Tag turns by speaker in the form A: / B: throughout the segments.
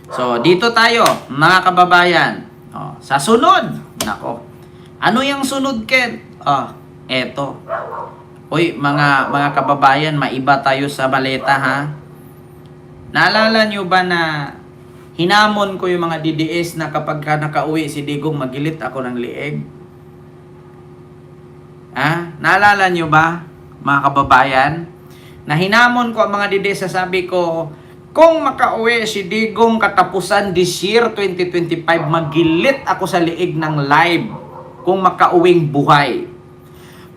A: So, dito tayo, mga kababayan. Sa sunod, nako. Ano yung sunod, Ken? Eto. Uy, mga kababayan, maiba tayo sa baleta, ha? Naalala nyo ba na hinamon ko yung mga DDS na kapag ka nakauwi si Digong magilit ako ng lieg? Naalala nyo ba, mga kababayan? Na hinamon ko ang mga DDS, sabi ko, kung makauwi si Digong katapusan this year 2025, magilit ako sa liig ng live kung makauwing buhay.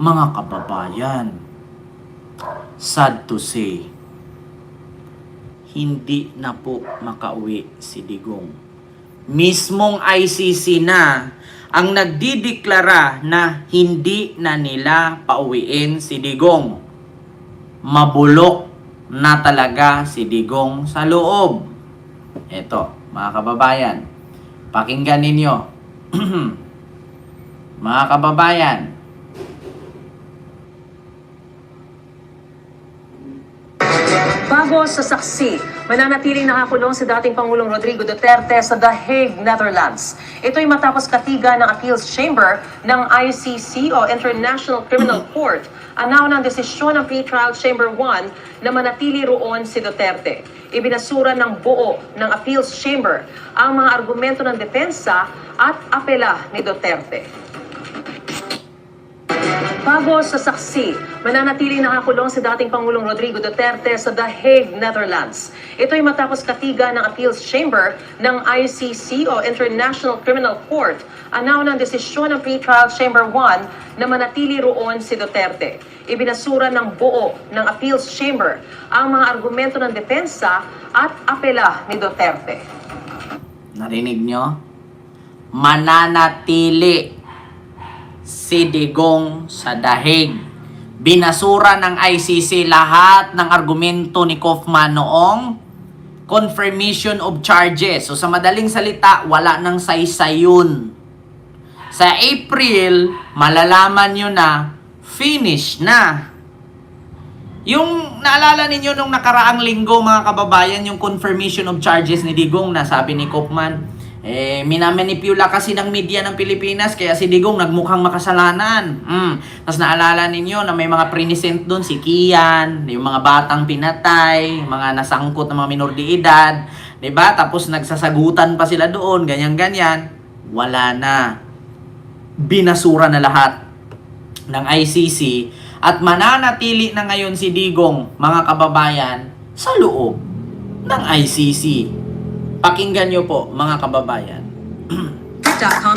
A: Mga kababayan, sad to say, hindi na po makauwi si Digong. Mismong ICC na ang nagdideklara na hindi na nila pauwiin si Digong. Mabulok na talaga si Digong sa loob. Eto, mga kababayan, pakinggan ninyo. Mga kababayan,
B: bago sa saksi, mananatiling nakakulong si dating Pangulong Rodrigo Duterte sa The Hague, Netherlands. Ito'y matapos katiga ng Appeals Chamber ng ICC o International Criminal Court. Anaw ng desisyon ng Pre-Trial Chamber 1 na manatili roon si Duterte. Ibinasura ng buo ng Appeals Chamber ang mga argumento ng depensa at apela ni Duterte. Bago sa saksi, mananatiling nakakulong si dating Pangulong Rodrigo Duterte sa The Hague, Netherlands. Ito'y matapos katiga ng Appeals Chamber ng ICC o International Criminal Court. Anaw ng desisyon ng Pre-Trial Chamber 1 na manatili roon si Duterte. Ibinasura ng buo ng Appeals Chamber ang mga argumento ng depensa at apela ni Duterte.
A: narinig nyo? Mananatili si Digong sa The Hague. Binasura ng ICC lahat ng argumento ni Kaufman noong confirmation of charges. So sa madaling salita, wala nang saysay yun. Sa April, malalaman nyo na finish na. Yung naalala ninyo nung nakaraang linggo, mga kababayan, yung confirmation of charges ni Digong na sabi ni Kaufman, minamanipula kasi ng media ng Pilipinas kaya si Digong nagmukhang makasalanan. Tapos naalala ninyo na may mga prinisent doon, si Kian, yung mga batang pinatay, mga nasangkot na mga minor de edad, 'di ba? Tapos nagsasagutan pa sila doon, ganyan-ganyan. Wala na. Binasura na lahat ng ICC at mananatili na ngayon si Digong, mga kababayan, sa loob ng ICC. Pakinggan nyo po, mga kababayan.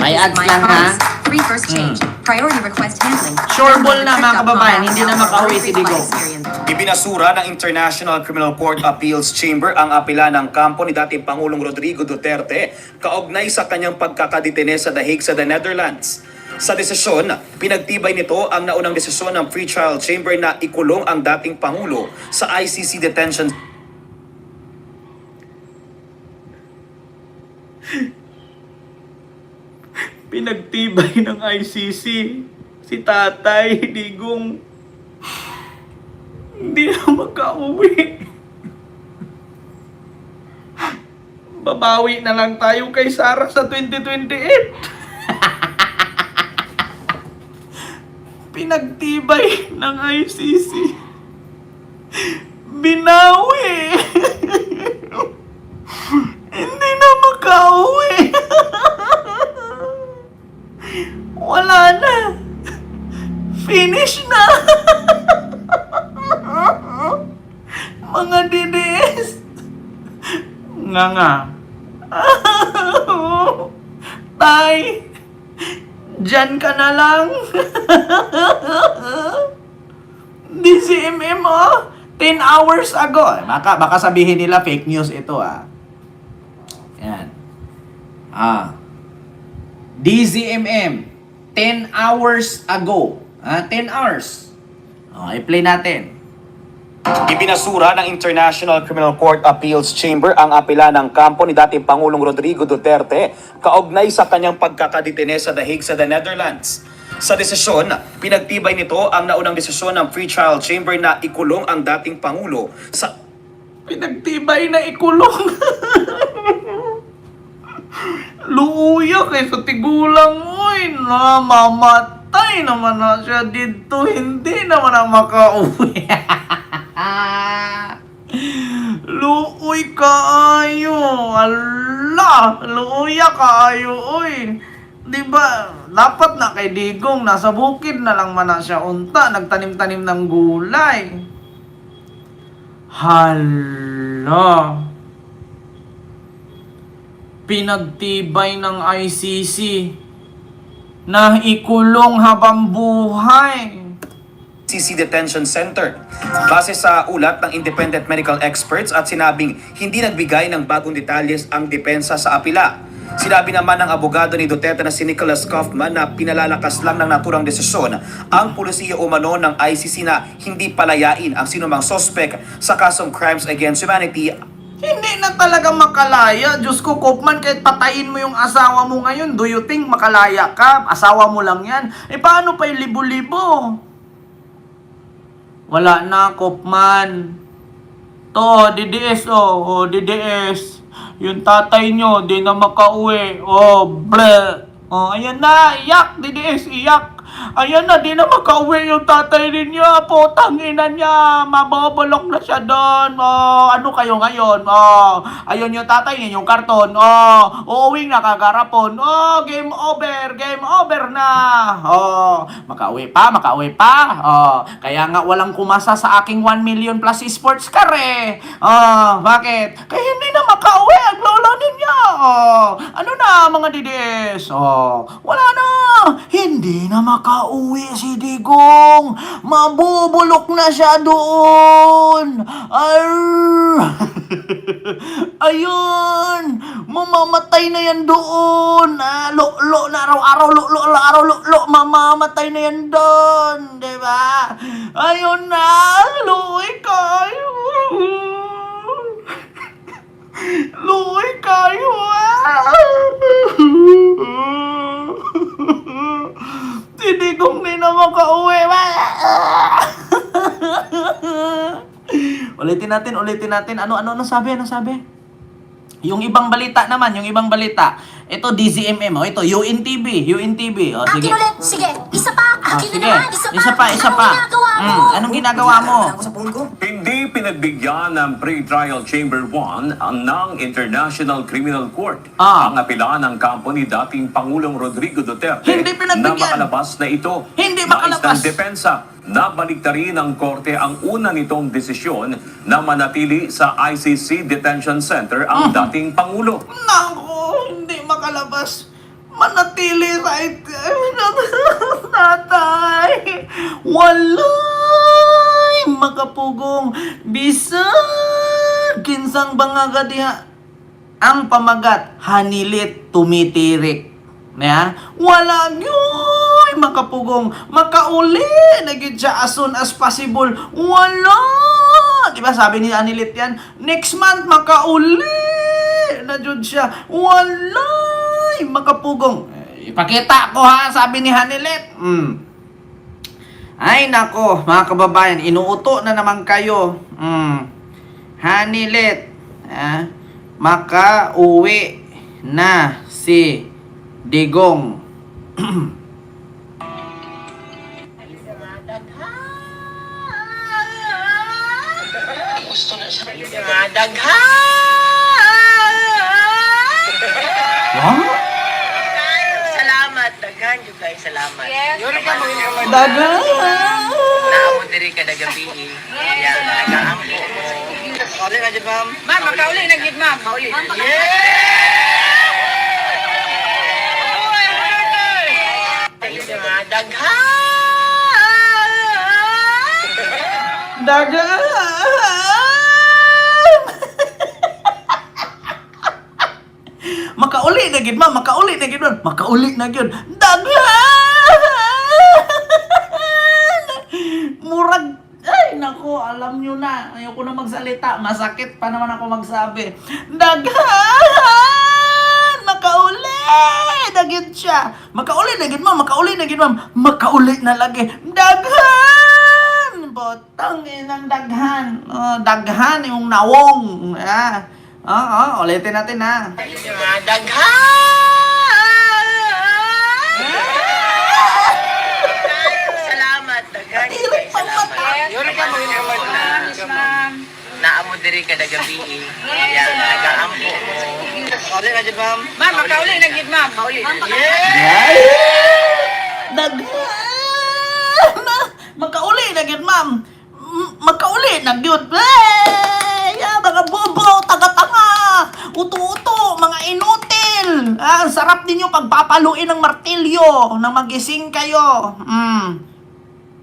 A: May ads lang, ha?
C: Free first change. Priority request handling.
A: Sureball na, mga kababayan, hindi na makauwi si Digong.
D: Ibinasura ng International Criminal Court Appeals Chamber ang apela ng kampo ni dating Pangulong Rodrigo Duterte kaugnay sa kanyang pagkakadetene sa The Hague sa the Netherlands. Sa desisyon, pinagtibay nito ang naunang desisyon ng Pre-Trial Chamber na ikulong ang dating Pangulo sa ICC detention.
A: Pinagtibay ng ICC si Tatay Digong hindi na makauwi. Babawi na lang tayo kay Sara sa 2028. Pinagtibay ng ICC. Binawi. Hindi na makauwi. Wala na. Finish na. Mga DDS. Nga. Tay. Diyan ka na lang. DCMM 10 hours ago. Baka sabihin nila fake news ito Yan. DZMM 10 hours ago. 10 hours. I-play natin.
D: Ibinasura ng International Criminal Court Appeals Chamber ang apela ng kampo ni dating Pangulong Rodrigo Duterte kaugnay sa kanyang pagkakadetene sa The Hague sa the Netherlands. Sa desisyon, pinagtibay nito ang naunang desisyon ng Pre-Trial Chamber na ikulong ang dating Pangulo sa...
A: Pinagtibay na ikulong. kay sa tigulang, uy, na mamatay naman na siya dito, hindi naman na makauwi. Luoy kaayo, ala, luoya kaayo, uy. Diba, dapat na kay Digong, nasa bukid na lang man na siya unta, nagtanim-tanim ng gulay. Hala. Pinagtibay ng ICC na ikulong habang buhay.
D: ICC Detention Center. Base sa ulat ng independent medical experts at sinabing hindi nagbigay ng bagong detalles ang depensa sa apila. Sinabi naman ng abogado ni Duterte na si Nicholas Kaufman na pinalalakas lang ng naturang desisyon ang pulisiya umano ng ICC na hindi palayain ang sinumang sospek sa kasong crimes against humanity.
A: Hindi na talaga makalaya. Diyos ko, Kaufman, kahit patayin mo yung asawa mo ngayon, do you think makalaya ka? Asawa mo lang yan. Eh, paano pa yung libo-libo? Wala na, Kaufman. To, DDS, oh, DDS. Yung tatay nyo, di na makauwi. Oh, bleh. Oh, ayan na, iyak, DDS, iyak. Ayan na, di na makauwi yung tatay ninyo. Putang ina niya, mabobolok na siya doon. Oh, ano kayo ngayon? Oh, ayun yung tatay niya, yung karton. Oh, uuwing na kagarapon. Oh, game over na. Oh, makauwi pa. Oh, kaya nga walang kumasa sa aking 1 million plus esports car eh. Oh, bakit? Kaya hindi na makauwi ang lolo ninyo. Oh, ano na mga DDS? Oh, wala na. Hindi na makauwi si Digong. Mabubulok na siya doon. Ayun. Mamamatay na yan doon. Lo na araw-araw. Mamamatay na yan doon. Diba? Ayun na. Luoy kayo. Luoy kayo. Si Digong di na makauwi. Ulitin natin. Ano sabi? Yung ibang balita naman, Ito DZMM, ito UNTV. O, sige.
C: Akin ulit, sige. Isa pa. Akin
A: Sige.
C: na naman.
A: Isa pa. Anong ginagawa mo?
E: Hindi pinagbigyan ng pre-trial Chamber 1 ng International Criminal Court
A: Ah.
E: ang apela ng kampo ni dating Pangulong Rodrigo Duterte
A: Hindi pinagbigyan.
E: na makalabas na ito.
A: Hindi
E: Nais
A: makalabas.
E: ng depensa na baliktarin ng korte ang una nitong desisyon na manatili sa ICC Detention Center ang dating Pangulo.
A: Nako, hindi makalabas. Manatili sa tatay. Walay makapugong bisan kinsang bangagad diha. Ang pamagat hanilit tumitirik. Ya, wala gyud makapugong makauli na gyud siya as soon as possible. Wala. Di ba sabi ni Anilit yan, next month makauli na jud siya. Wala makapugong. Ipakita ko ha, sabi ni Hanilit. Ay nako, mga kababayan, inuuto na naman kayo. Hanilit, makauwi na si Digong.
F: Gusto na siya.
A: What?
F: Salamat, daghan yung kayo salamat. Yun ka mo yung
A: Dagan!
F: naamo diri ka nagabi. Yan, nagaampo. Makauli na dyan, ma'am. Ma'am, makauli na dyan, ma'am. Makauli. Daghan!
A: Dagan! Makauli na gid, ma'am. Makauli na gid. Dagan! Murag, ay nako, alam nyo na. Ayoko na magsalita. Masakit pa naman ako magsabi. Dagan! Makauli na gid siya. Makauli na gid, ma'am. Makauli na lagi. Daghan! Botang inang daghan. Daghan yung nawong. Ulitin natin ha.
F: Daghan! ka mo Yes, ma'am. Naamo diri ka na gabi. Yan, nagaampo mo. Kauli na dyan, ma'am. Ma'am, makauli na dyan, ma'am. Kauli.
A: Ay! Magkauli na gyud, ma'am. Magkauli na gyud. Mga bobo, taga-tanga, uto-uto, mga inutil. Ang sarap ninyo pagpapaluin ng martilyo nang magising kayo.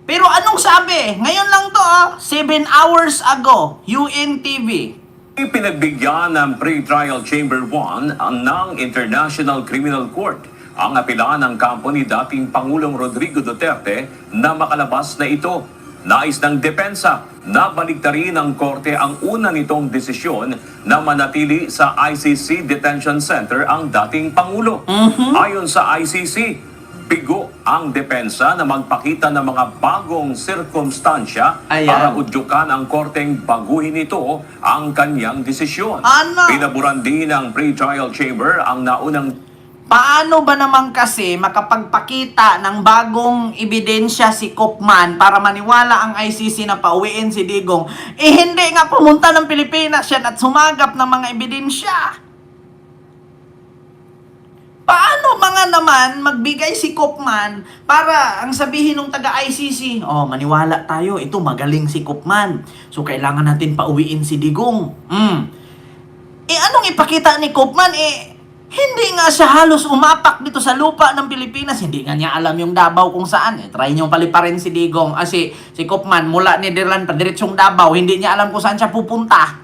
A: Pero anong sabi? Ngayon lang to, 7 hours ago, UNTV.
E: Ipinagbigyan ng Pre-Trial Chamber 1 ng International Criminal Court ang apela ng kampo ni dating Pangulong Rodrigo Duterte na makalabas na ito. Nais ng depensa na baliktarin ng korte ang una nitong desisyon na manatili sa ICC Detention Center ang dating Pangulo. Ayon sa ICC, bigo ang depensa na magpakita ng mga bagong sirkumstansya
A: Ayan.
E: para udyukan ang korteng baguhin ito ang kanyang desisyon.
A: Ano?
E: Pinaburan din ng pre-trial chamber ang naunang
A: Paano ba naman kasi makapagpakita ng bagong ebidensya si Kopman para maniwala ang ICC na pauwiin si Digong? Hindi nga pumunta ng Pilipinas yan at sumagap ng mga ebidensya. Paano mga naman magbigay si Kopman para ang sabihin ng taga-ICC, maniwala tayo, ito magaling si Kopman. So kailangan natin pauwiin si Digong. Anong ipakita ni Kopman? Hindi nga siya halos umapak dito sa lupa ng Pilipinas. Hindi nga niya alam yung Davao kung saan. Try niyong paliparin si Digong. Si Kopman mula Nederland pa diretsong Davao. Hindi niya alam kung saan siya pupunta.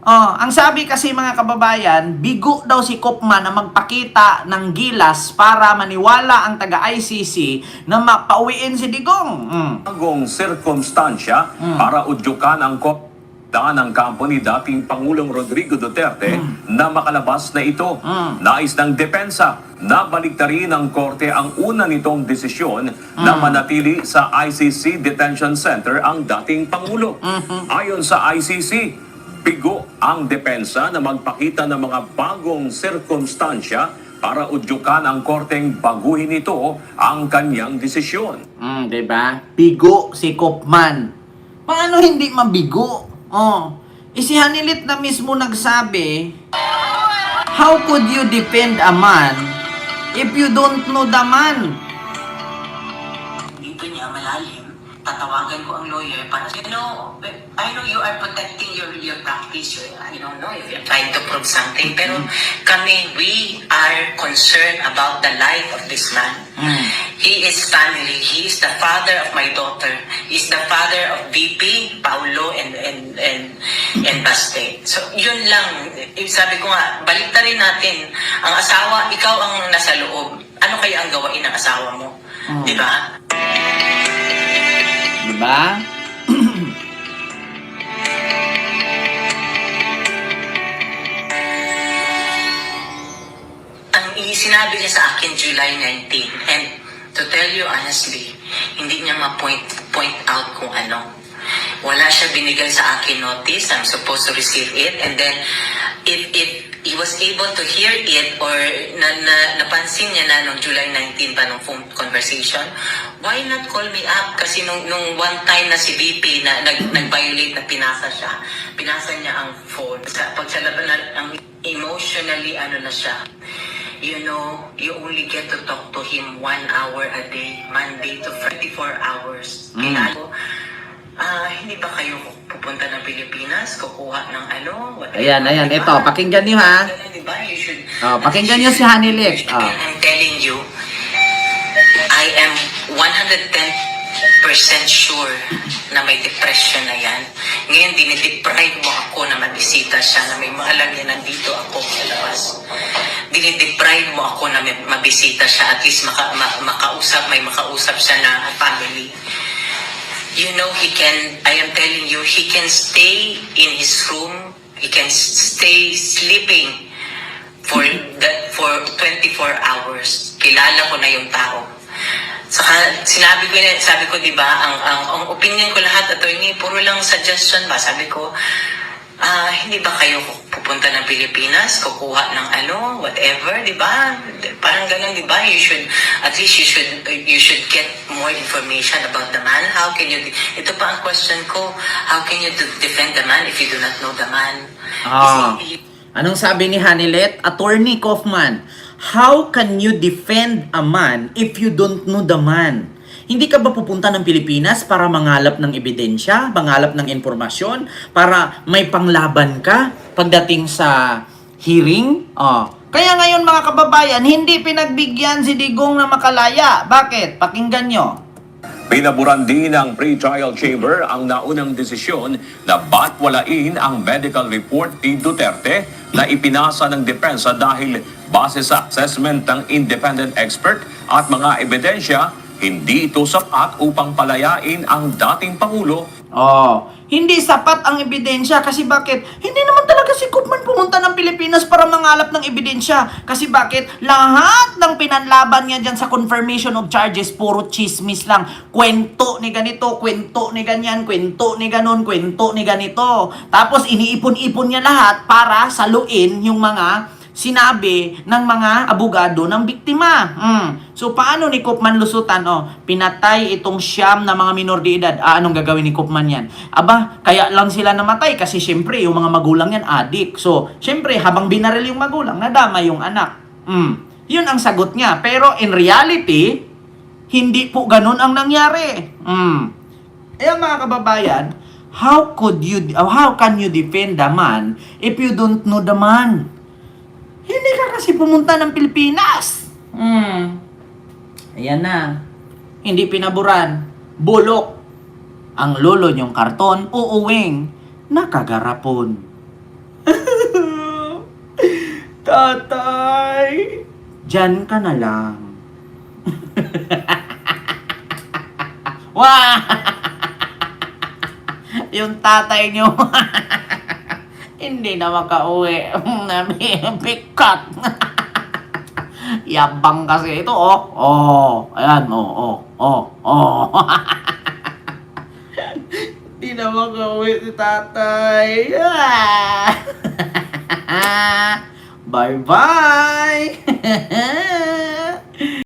A: Ang sabi kasi mga kababayan, bigo daw si Kopman na magpakita ng gilas para maniwala ang taga-ICC na mapauwiin si Digong.
E: bagong sirkumstansya para udyukan ang ng kampo ni dating Pangulong Rodrigo Duterte na makalabas na ito. Nais ng depensa na baliktarin ng korte ang una nitong desisyon na manatili sa ICC Detention Center ang dating Pangulo. Ayon sa ICC, bigo ang depensa na magpakita ng mga bagong sirkumstansya para udyukan ang korteng baguhin ito ang kanyang desisyon.
A: Diba? Bigo si Kopman. Paano hindi mabigo? Si Hanilit na mismo nagsabi, how could you defend a man if you don't know the man?
G: Dito niya malalim, tatawagan ko ang lawyer para, I know you are protecting your practice. I don't know if you're trying to prove something. Pero kami, we are concerned about the life of this man. He is family. He is the father of my daughter. He is the father of VP, Paulo, and Baste. So, yun lang. Sabi ko nga, baliktarin natin. Ang asawa, ikaw ang nasa loob. Ano kaya ang gawain ng asawa mo? Diba?
A: Diba?
G: Sinabi niya sa akin July 19, and to tell you honestly, hindi niya ma-point out kung ano. Wala siya binigay sa akin notice, I'm supposed to receive it, and then if he was able to hear it or napansin niya na nung July 19 pa nung phone conversation, why not call me up? Kasi nung one time na si VP na nag-violate na pinasa niya ang phone. Pag sa laban na, ang emotionally na siya, you only get to talk to him 1 hour a day, Monday to 24 hours. Hindi ba kayo pupunta ng Pilipinas, kukuha ng
A: Ayan, ito, pakinggan niyo ha.
G: Diba? You should,
A: pakinggan niyo si Hanilit.
G: I'm telling you, I am 110% sure na may depression na yan. Ngayon, dinideprive mo ako na mabisita siya, na may maalam niya nandito ako sa labas. Dinideprive mo ako na mabisita siya, at least may makausap siya na family. I am telling you, he can stay in his room, he can stay sleeping for 24 hours. Kilala ko na yung tao. Saka sabi ko, di ba, ang opinion ko lahat, attorney, puro lang suggestion ba? Sabi ko, Hindi ba kayo pupunta ng Pilipinas, kukuha ng whatever, di ba? Parang ganun, di ba? At least you should get more information about the man. How can you, ito pa ang question ko, how can you defend the man if you do not know the man?
A: Anong sabi ni Hanilet? Attorney Kaufman, how can you defend a man if you don't know the man? Hindi ka ba pupunta ng Pilipinas para mangalap ng ebidensya, mangalap ng informasyon, para may panglaban ka pagdating sa hearing? Kaya ngayon mga kababayan, hindi pinagbigyan si Digong na makalaya. Bakit? Pakinggan nyo.
E: Pinaburan din ng pre-trial chamber ang naunang desisyon na batwalain ang medical report ni Duterte na ipinasa ng depensa dahil base sa assessment ng independent expert at mga ebidensya, hindi ito sapat upang palayain ang dating Pangulo.
A: Hindi sapat ang ebidensya kasi bakit? Hindi naman talaga si Koopman pumunta ng Pilipinas para mangalap ng ebidensya. Kasi bakit? Lahat ng pinanlaban niya dyan sa confirmation of charges, puro chismis lang. Kwento ni ganito, kwento ni ganyan, kwento ni ganon, kwento ni ganito. Tapos iniipon-ipon niya lahat para saluin yung mga sinabi ng mga abogado ng biktima. So, paano ni Koopman lusutan? Pinatay itong siyam na mga minor de edad. Anong gagawin ni Koopman yan? Kaya lang sila namatay kasi syempre, yung mga magulang yan, adik. So, syempre, habang binaril yung magulang, nadama yung anak. Yun ang sagot niya. Pero in reality, hindi po ganun ang nangyari. Mga kababayan, how can you defend the man if you don't know the man? Hindi ka kasi pumunta ng Pilipinas. Ayan na. Hindi pinaburan. Bulok. Ang lolo niyong karton, uuwing nakagarapon. Tatay, dyan ka na lang. Wah! Yung tatay niyo. Hindi na makauwi. Pikat. Yabang kasi ito, Ayan, Hindi na makauwi si tatay. Bye-bye.